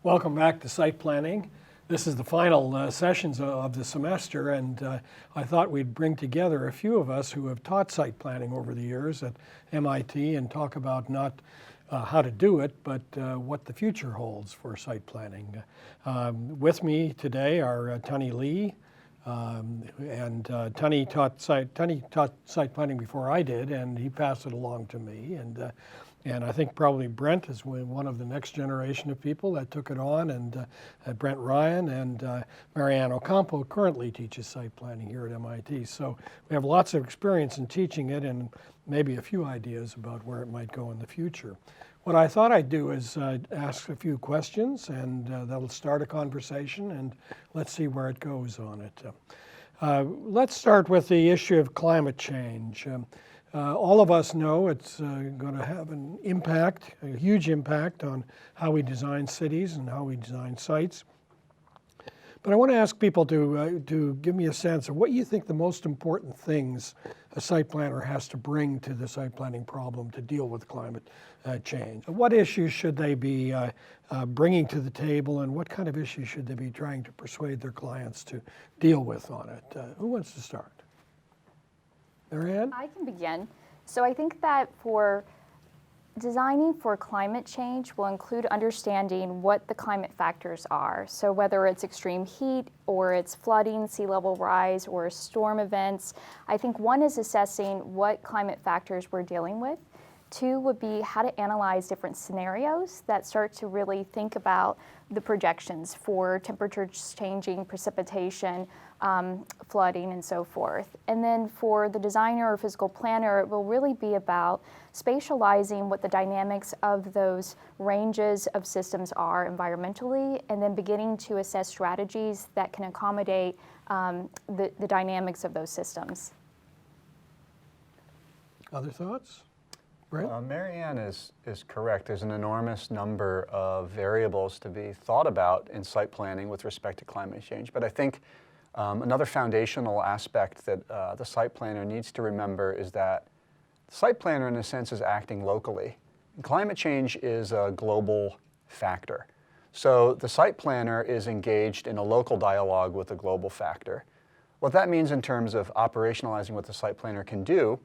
Welcome back to Site Planning. This is the final sessions of the semester, and I thought we'd bring together a few of us who have taught site planning over the years at MIT and talk about not how to do it, but what the future holds for site planning. With me today are Tunny Lee, and Tunny taught site planning before I did, and he passed it along to me. And I think probably Brent is one of the next generation of people that took it on, and Brent Ryan and Marianne Ocampo currently teaches site planning here at MIT. So we have lots of experience in teaching it and maybe a few ideas about where it might go in the future. What I thought I'd do is ask a few questions, and that'll start a conversation, and let's see where it goes on it. Let's start with the issue of climate change. All of us know it's going to have an impact, a huge impact on how we design cities and how we design sites. But I want to ask people to give me a sense of what you think the most important things a site planner has to bring to the site planning problem to deal with climate change. What issues should they be bringing to the table, and what kind of issues should they be trying to persuade their clients to deal with on it? Who wants to start? Marianne? I can begin. So I think that for designing for climate change will include understanding what the climate factors are. So whether it's extreme heat or it's flooding, sea level rise, or storm events, I think one is assessing what climate factors we're dealing with. Two would be how to analyze different scenarios that start to really think about the projections for temperatures changing, precipitation, flooding, and so forth. And then for the designer or physical planner, it will really be about spatializing what the dynamics of those ranges of systems are environmentally, and then beginning to assess strategies that can accommodate the dynamics of those systems. Other thoughts? Marianne is correct. There's an enormous number of variables to be thought about in site planning with respect to climate change. But I think another foundational aspect that the site planner needs to remember is that the site planner, in a sense, is acting locally. And climate change is a global factor. So the site planner is engaged in a local dialogue with a global factor. What that means in terms of operationalizing what the site planner can do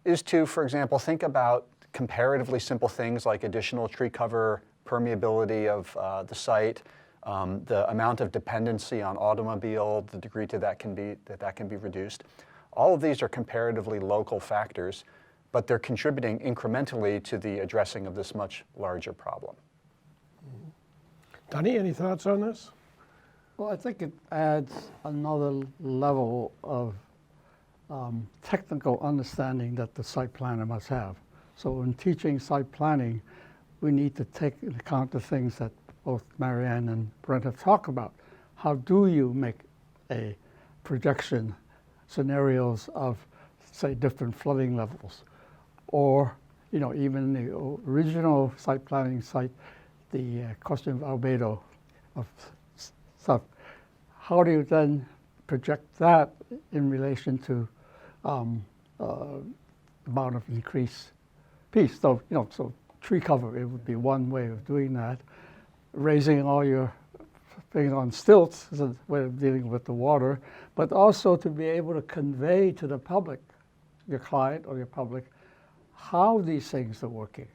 is to, for example, think about comparatively simple things like additional tree cover, permeability of the site, the amount of dependency on automobile, the degree to that can be reduced. All of these are comparatively local factors, but they're contributing incrementally to the addressing of this much larger problem. Tunny, any thoughts on this? Well, I think it adds another level of technical understanding that the site planner must have. So in teaching site planning, we need to take into account the things that both Marianne and Brent have talked about. How do you make a projection, scenarios of, say, different flooding levels? Or, you know, even the original site planning site, the question of albedo of stuff. How do you then project that in relation to amount of increased piece? So, you know, so tree cover, it would be one way of doing that. Raising all your things on stilts is a way of dealing with the water, but also to be able to convey to the public, your client or your public, how these things are working.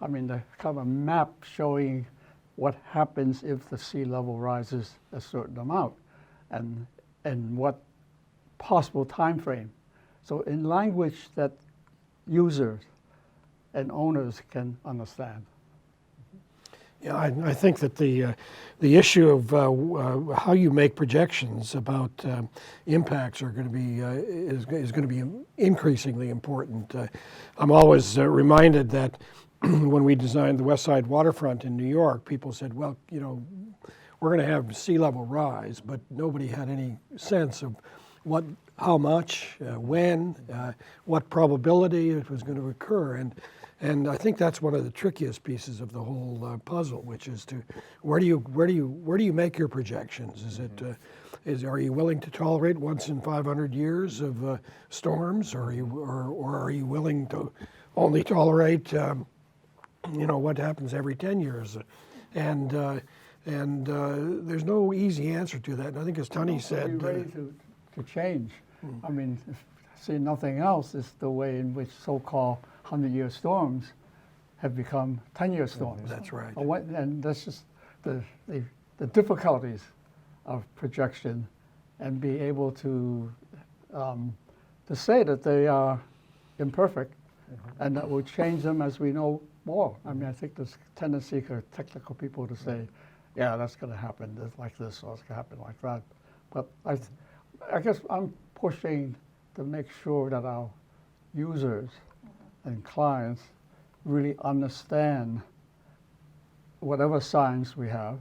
I mean, the kind of a map showing what happens if the sea level rises a certain amount, and what possible time frame. So in language that users and owners can understand. Yeah, I think that the issue of how you make projections about impacts are going to be is going to be increasingly important. I'm always reminded that when we designed the West Side waterfront in New York, people said, well, you know, we're going to have sea level rise, but nobody had any sense of how much, when, what probability it was going to occur. And I think that's one of the trickiest pieces of the whole puzzle, which is to where do you make your projections? Is it Are you willing to tolerate once in 500 years of storms, or are you willing to only tolerate what happens every 10 years? And there's no easy answer to that. And I think, as Tony said, be ready to change. I mean, if see nothing else, is the way in which so-called 100-year storms have become 10-year storms. That's right. And that's just the difficulties of projection, and be able to say that they are imperfect, and that we'll change them as we know more. I mean, I think there's a tendency for technical people to say, yeah, that's going to happen like this, or it's going to happen like that. But I guess I'm pushing to make sure that our users and clients really understand whatever science we have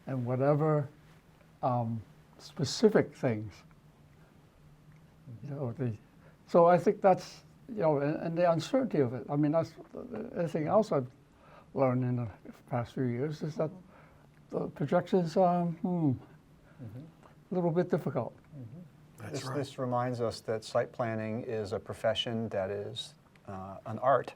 and whatever specific things. So I think that's, and the uncertainty of it. I mean, that's anything else I've learned in the past few years, is that the projections are a little bit difficult. This reminds us that site planning is a profession that is an art,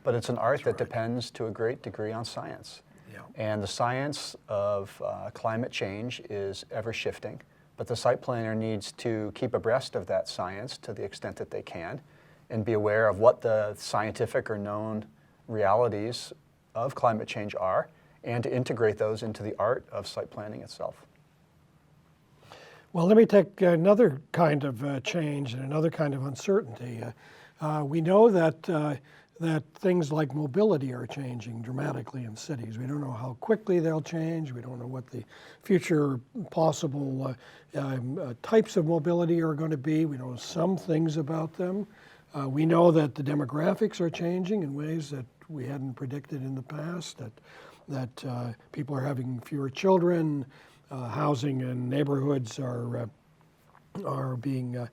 but it's an art that depends to a great degree on science. Yeah. And the science of climate change is ever shifting, but the site planner needs to keep abreast of that science to the extent that they can, and be aware of what the scientific or known realities of climate change are, and to integrate those into the art of site planning itself. Well, let me take another kind of change and another kind of uncertainty. We know that things like mobility are changing dramatically in cities. We don't know how quickly they'll change. We don't know what the future possible types of mobility are going to be. We know some things about them. We know that the demographics are changing in ways that we hadn't predicted in the past, that people are having fewer children. Housing and neighborhoods are being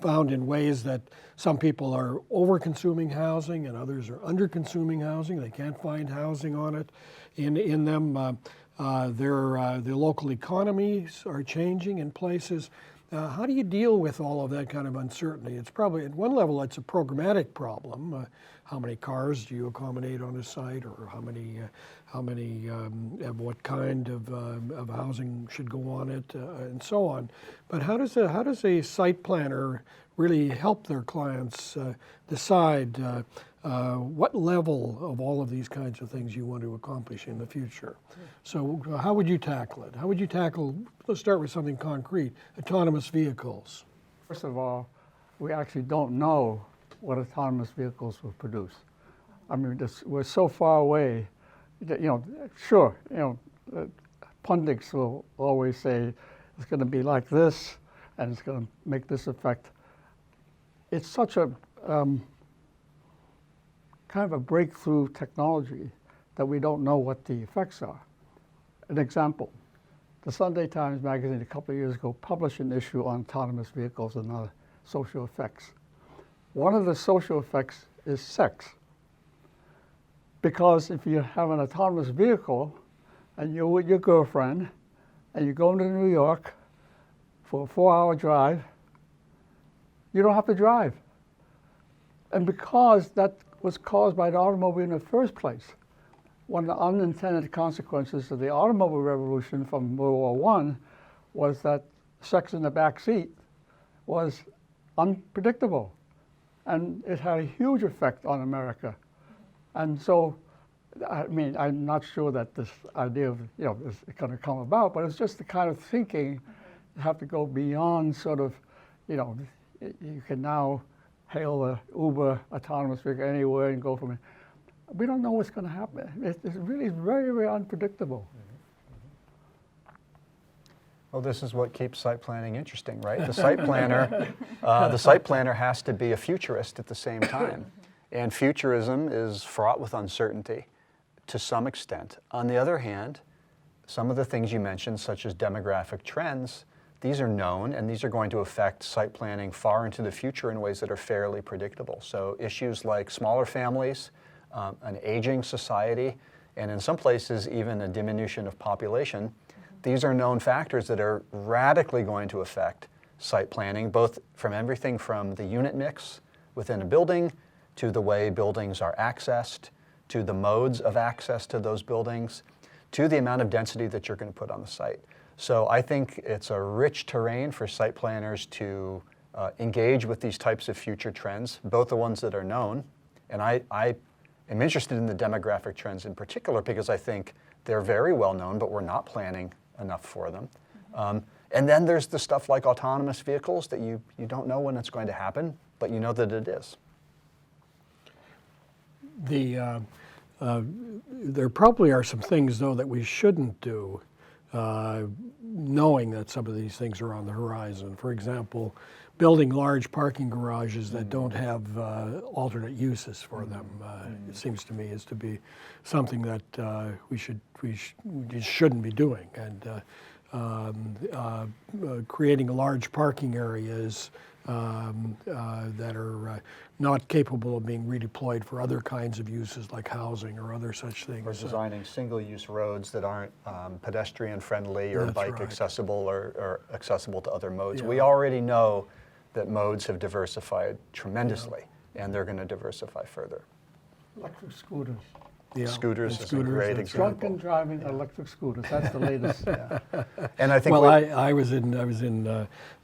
found in ways that some people are over-consuming housing and others are under-consuming housing. They can't find housing on it in them. Their local economies are changing in places. How do you deal with all of that kind of uncertainty? It's probably, at one level, it's a programmatic problem. How many cars do you accommodate on a site, or how many what kind of housing should go on it, and so on. But how does a site planner really help their clients decide what level of all of these kinds of things you want to accomplish in the future? So how would you tackle it? How would you tackle, let's start with something concrete, autonomous vehicles? First of all, we actually don't know what autonomous vehicles will produce. I mean, we're so far away that, sure, pundits will always say it's going to be like this and it's going to make this effect. It's such a kind of a breakthrough technology that we don't know what the effects are. An example, the Sunday Times magazine a couple of years ago published an issue on autonomous vehicles and other social effects. One of the social effects is sex. Because if you have an autonomous vehicle and you're with your girlfriend and you're going to New York for a 4-hour drive, you don't have to drive. And because that was caused by the automobile in the first place, one of the unintended consequences of the automobile revolution from World War I was that sex in the back seat was unpredictable. And it had a huge effect on America. And so, I mean, I'm not sure that this idea of, is going to come about, but it's just the kind of thinking you have to go beyond sort of, you can now hail a Uber autonomous vehicle anywhere and go from it. We don't know what's going to happen. It's really very, very unpredictable. Well, this is what keeps site planning interesting, right? The site planner has to be a futurist at the same time. And futurism is fraught with uncertainty to some extent. On the other hand, some of the things you mentioned, such as demographic trends, these are known, and these are going to affect site planning far into the future in ways that are fairly predictable. So issues like smaller families, an aging society, and in some places even a diminution of population. These are known factors that are radically going to affect site planning, both from everything from the unit mix within a building to the way buildings are accessed, to the modes of access to those buildings, to the amount of density that you're going to put on the site. So I think it's a rich terrain for site planners to engage with these types of future trends, both the ones that are known, and I am interested in the demographic trends in particular because I think they're very well known, but we're not planning enough for them. And then there's the stuff like autonomous vehicles that you don't know when it's going to happen, but you know that it is. There probably are some things, though, that we shouldn't do, knowing that some of these things are on the horizon. For example, building large parking garages that don't have alternate uses for them, it seems to me, is to be something that we just shouldn't be doing. And creating large parking areas that are not capable of being redeployed for other kinds of uses like housing or other such things. Or designing single-use roads that aren't pedestrian-friendly or That's bike right. accessible or accessible to other modes. Yeah. We already know that modes have diversified tremendously, and they're going to diversify further. Electric scooters. Yeah, Scooters and is a great that's example. Drunken driving electric scooters. That's the latest. And I think Well, I was in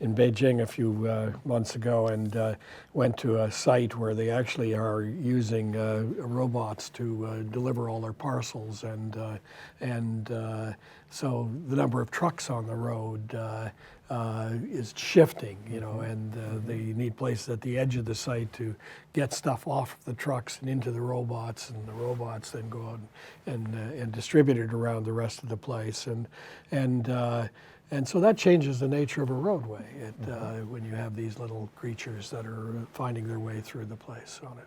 Beijing a few months ago and went to a site where they actually are using robots to deliver all their parcels, and so the number of trucks on the road is shifting, you know, and they need places at the edge of the site to get stuff off the trucks and into the robots, and the robots then go out and distribute it around the rest of the place, and so that changes the nature of a roadway when you have these little creatures that are finding their way through the place on it.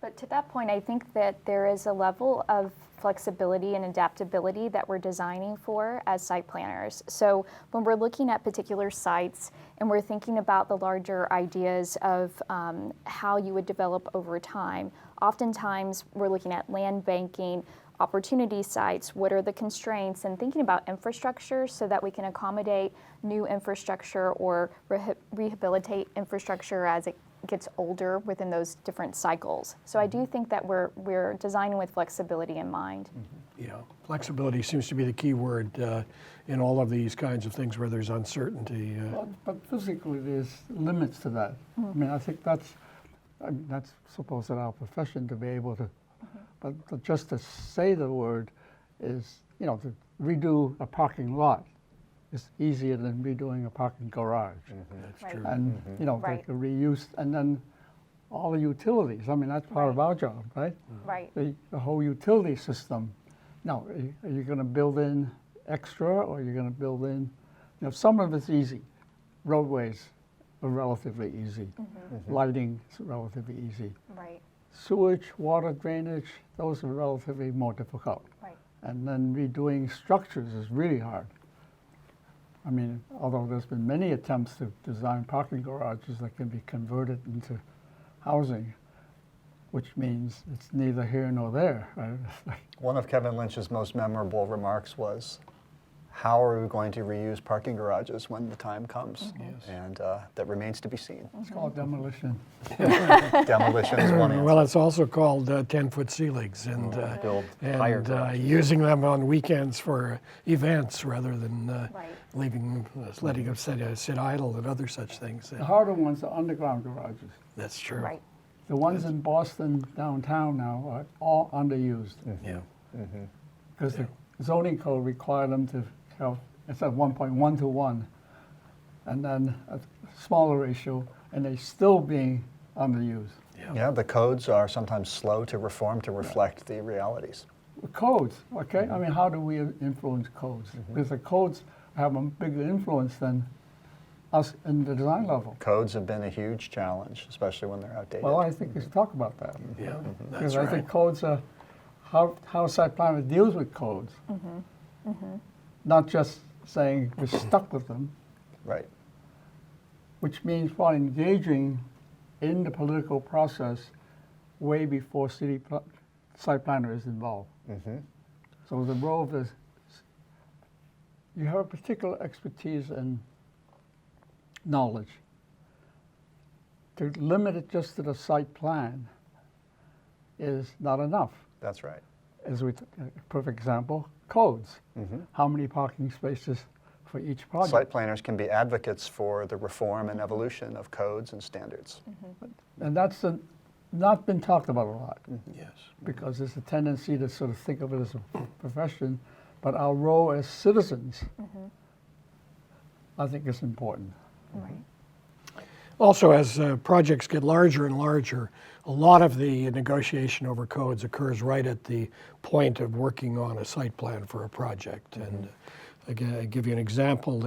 But to that point, I think that there is a level of flexibility and adaptability that we're designing for as site planners. So when we're looking at particular sites and we're thinking about the larger ideas of how you would develop over time, oftentimes we're looking at land banking, opportunity sites, what are the constraints, and thinking about infrastructure so that we can accommodate new infrastructure or rehabilitate infrastructure as it gets older within those different cycles. So I do think that we're designing with flexibility in mind. Yeah, flexibility seems to be the key word in all of these kinds of things where there's uncertainty. But physically, there's limits to that. I mean, I think that's supposed to our profession to be able to, but just to say the word is, you know, to redo a parking lot is easier than redoing a parking garage. That's Right. true. And, you know, Right. the reuse, and then all the utilities. I mean, that's part of Right. our job, right? Right. The whole utility system. Now, are you going to build in extra, or are you going to build in, you know, some of it's easy. Roadways are relatively easy. Lighting is relatively easy. Right. Sewage, water drainage, those are relatively more difficult. Right. And then redoing structures is really hard. I mean, although there's been many attempts to design parking garages that can be converted into housing, which means it's neither here nor there. Right? one of Kevin Lynch's most memorable remarks was, how are we going to reuse parking garages when the time comes? Yes. And that remains to be seen. It's called demolition. Demolition is one answer. Well, it's also called 10-foot ceilings, and Build higher garages. using them on weekends for events rather than Right. letting them sit idle and other such things. The harder ones are underground garages. That's true. Right. The ones in Boston downtown now are all underused Yeah. because the zoning code required them to have, it's at 1.1 to 1, and then a smaller ratio, and they still being underused. Yeah, the codes are sometimes slow to reform to reflect the realities. Codes, okay? I mean, how do we influence codes? Because the codes have a bigger influence than us in the design level. Codes have been a huge challenge, especially when they're outdated. Well, I think we should talk about that. Yeah, that's Because I right. think codes are, how site planner deals with codes. Not just saying we're stuck with them, Right. which means for engaging in the political process way before site planner is involved. So the role is, you have a particular expertise and knowledge. To limit it just to the site plan is not enough. That's right. As a perfect example, codes. How many parking spaces for each project? Site planners can be advocates for the reform and evolution of codes and standards. And that's not been talked about a lot. Yes. Because there's a tendency to sort of think of it as a profession, but our role as citizens, I think is important. Right. Also, as projects get larger and larger, a lot of the negotiation over codes occurs right at the point of working on a site plan for a project. And again, I'll give you an example.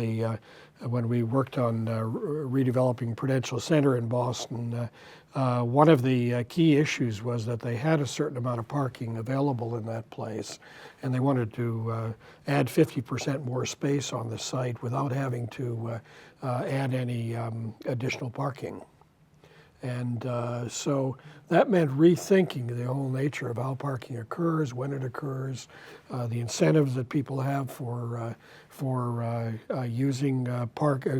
When we worked on redeveloping Prudential Center in Boston, one of the key issues was that they had a certain amount of parking available in that place, and they wanted to add 50% more space on the site without having to add any additional parking. And so that meant rethinking the whole nature of how parking occurs, when it occurs, the incentives that people have for using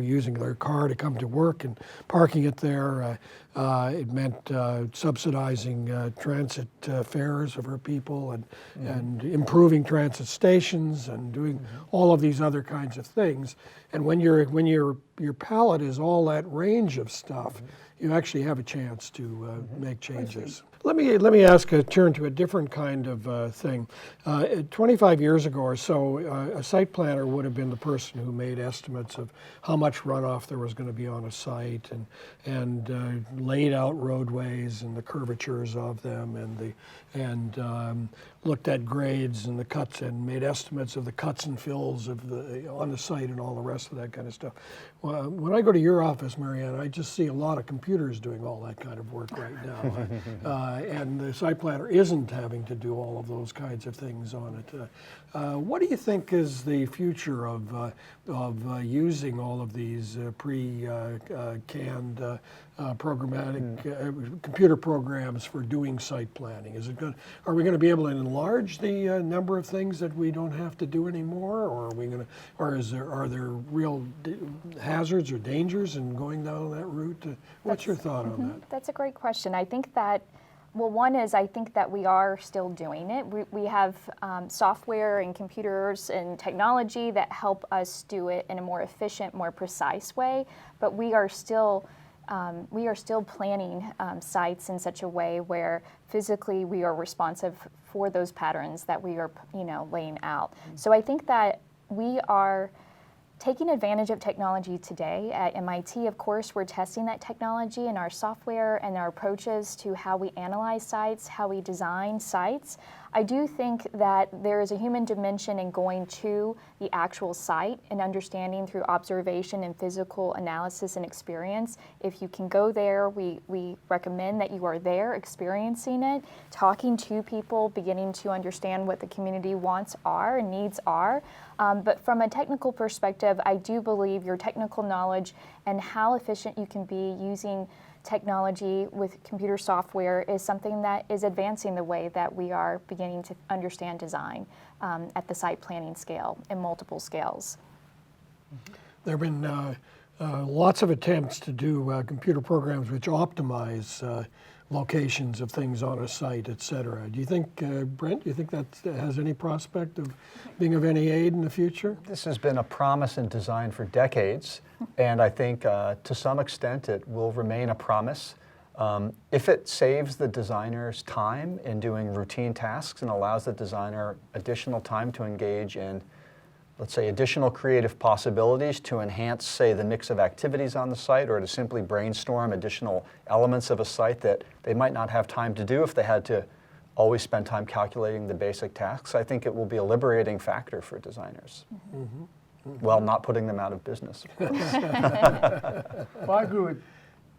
using their car to come to work and parking it there. It meant subsidizing transit fares for people and improving transit stations and doing all of these other kinds of things. And when your palette is all that range of stuff, you actually have a chance to make changes. Let me turn to a different kind of thing. 25 years ago or so, a site planner would have been the person who made estimates of how much runoff there was going to be on a site and laid out roadways and the curvatures of them and looked at grades and the cuts and made estimates of the cuts and fills on the site and all the rest of that kind of stuff. Well, when I go to your office, Marianne, I just see a lot of computers doing all that kind of work right now. And the site planner isn't having to do all of those kinds of things on it. What do you think is the future of using all of these pre-canned programmatic computer programs for doing site planning? Are we going to be able to enlarge the number of things that we don't have to do anymore, or are there real hazards or dangers in going down that route? What's your thought on that? That's a great question. I think that, well, one is I think that we are still doing it. We have software and computers and technology that help us do it in a more efficient, more precise way, but we are still planning sites in such a way where physically we are responsive for those patterns that we are, laying out. So I think that we are taking advantage of technology today. At MIT, of course, we're testing that technology in our software and our approaches to how we analyze sites, how we design sites. I do think that there is a human dimension in going to the actual site and understanding through observation and physical analysis and experience. If you can go there, we recommend that you are there experiencing it, talking to people, beginning to understand what the community wants are and needs are. But from a technical perspective, I do believe your technical knowledge and how efficient you can be using technology with computer software is something that is advancing the way that we are beginning to understand design at the site planning scale and multiple scales. There have been lots of attempts to do computer programs which optimize locations of things on a site, et cetera. Do you think, Brent, do you think that has any prospect of being of any aid in the future? This has been a promise in design for decades, and I think to some extent it will remain a promise. If it saves the designer's time in doing routine tasks and allows the designer additional time to engage in, let's say, additional creative possibilities to enhance, say, the mix of activities on the site, or to simply brainstorm additional elements of a site that they might not have time to do if they had to always spend time calculating the basic tasks, I think it will be a liberating factor for designers. While not putting them out of business. Well, I agree with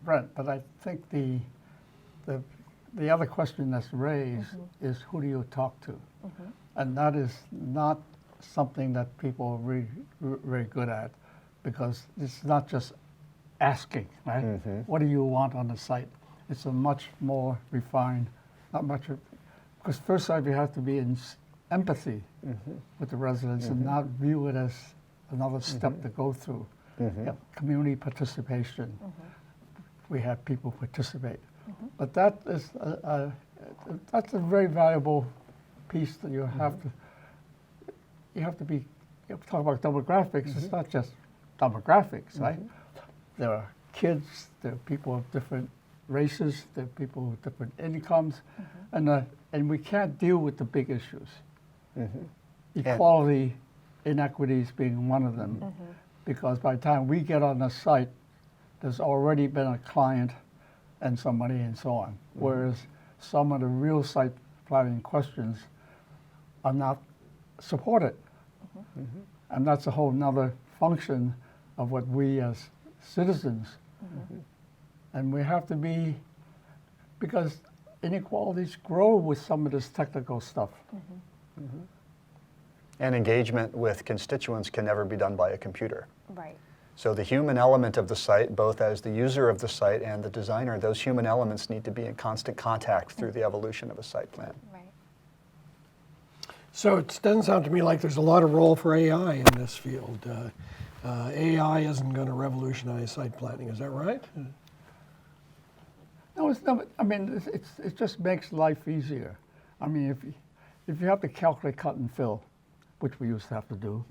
Brent, but I think the other question that's raised is who do you talk to? And that is not something that people are very good at, because it's not just asking, right? What do you want on the site? It's a much more refined, because first off you have to be in empathy with the residents and not view it as another step to go through. Yeah, community participation. We have people participate. But that is that's a very valuable piece that you have to be, you talk about demographics, it's not just demographics, right? There are kids, there are people of different races, there are people with different incomes, and we can't deal with the big issues. Equality, inequities being one of them, because by the time we get on the site, there's already been a client and somebody and so on, whereas some of the real site planning questions are not supported. And that's a whole nother function of what we as citizens, and we have to be, because inequalities grow with some of this technical stuff. And engagement with constituents can never be done by a computer. Right. So the human element of the site, both as the user of the site and the designer, those human elements need to be in constant contact through the evolution of a site plan. Right. So it doesn't sound to me like there's a lot of role for AI in this field. AI isn't going to revolutionize site planning, is that right? No, it's not. I mean, it just makes life easier. I mean, if you have to calculate cut and fill, which we used to have to do,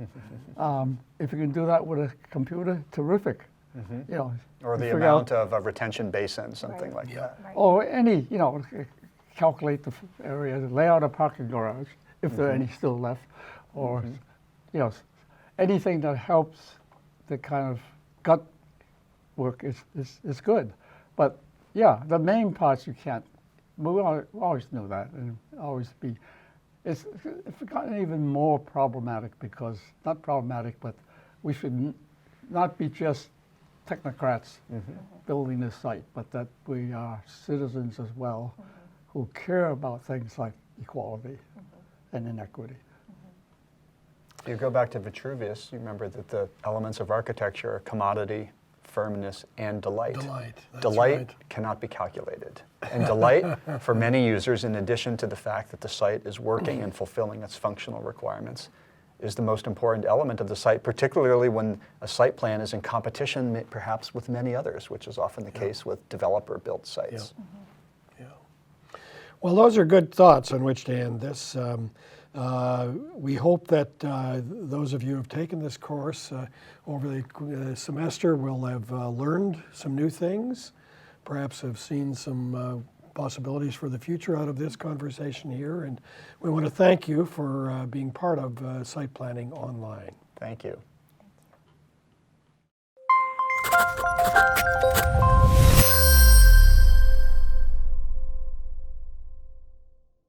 if you can do that with a computer, terrific. You know, Or the figure amount out- of a retention basin, something Right. like that. Right. or any, you know, calculate the area, lay out a parking garage, if there are any still left, or, you know, anything that helps the kind of gut work is good. But yeah, the main parts you can't, we always knew that, and always be, it's gotten even more problematic because, not problematic, but we should not be just technocrats building this site, but that we are citizens as well who care about things like equality and inequity. If you go back to Vitruvius, you remember that the elements of architecture are commodity, firmness, and delight. That's Delight right. cannot be calculated. And delight, for many users, in addition to the fact that the site is working and fulfilling its functional requirements, is the most important element of the site, particularly when a site plan is in competition perhaps with many others, which is often the case with developer-built sites. Yeah. Well, those are good thoughts on which to end this. We hope that those of you who have taken this course over the semester will have learned some new things, perhaps have seen some possibilities for the future out of this conversation here. And we want to thank you for being part of Site Planning Online. Thank you. Thank you.